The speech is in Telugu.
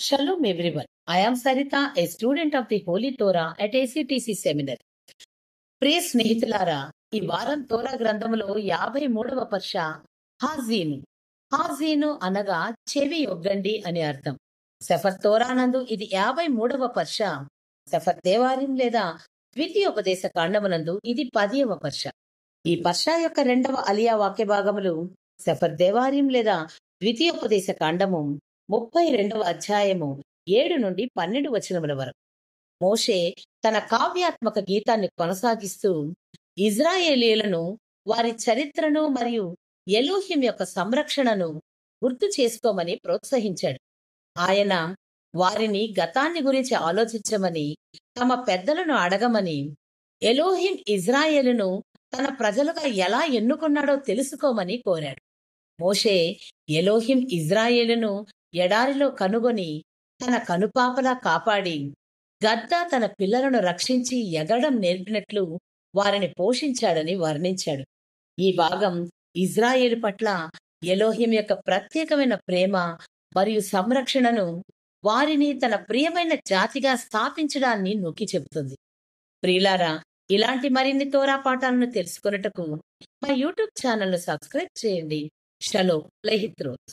Shalom everyone. I am Sarita, a student of the Holy Torah at ACTC Seminary. ప్రియ స్నేహితులారా, ఈ వారం తోరా గ్రంథములో 53వ పర్ష హాజీను. హాజీను అనగా చెవి ఒగ్గండి అని అర్థం. సెఫర్ తోరానందు ఇది 53వ పర్ష. సెఫర్ దేవారిం లేదా ద్వితీయోపదేశ కాండమునందు ఇది 10వ పర్ష. ఈ పర్ష యొక్క రెండవ అలియా వాక్య భాగములు సెఫర్ దేవారిం లేదా ద్వితీయోపదేశ కాండము 32వ అధ్యాయము 7 నుండి 12 వచనముల వరకు. మోషే తన కావ్యాత్మక గీతాన్ని కొనసాగిస్తూ ఇజ్రాయేలీలను వారి చరిత్రను మరియు ఎలోహిం యొక్క సంరక్షణను గుర్తు చేసుకోమని ప్రోత్సహించాడు. ఆయన వారిని గతాన్ని గురించి ఆలోచించమని, తమ పెద్దలను అడగమని, ఎలోహిం ఇజ్రాయేలును తన ప్రజలుగా ఎలా ఎన్నుకున్నాడో తెలుసుకోమని కోరాడు. మోషే ఎలోహిం ఇజ్రాయేలును ఎడారిలో కనుగొని తన కనుపాపలా కాపాడి, గద్ద తన పిల్లలను రక్షించి ఎగరడం నేర్పినట్లు వారిని పోషించాడని వర్ణించాడు. ఈ భాగం ఇజ్రాయేలు పట్ల ఎలోహిం యొక్క ప్రత్యేకమైన ప్రేమ మరియు సంరక్షణను, వారిని తన ప్రియమైన జాతిగా స్థాపించడాన్ని నొక్కి చెబుతుంది. ప్రియులారా, ఇలాంటి మరిన్ని తోరా పాఠాలను తెలుసుకొనుటకు మా యూట్యూబ్ ఛానల్ను సబ్స్క్రైబ్ చేయండి. షలోమ్ లెహిత్రోత్.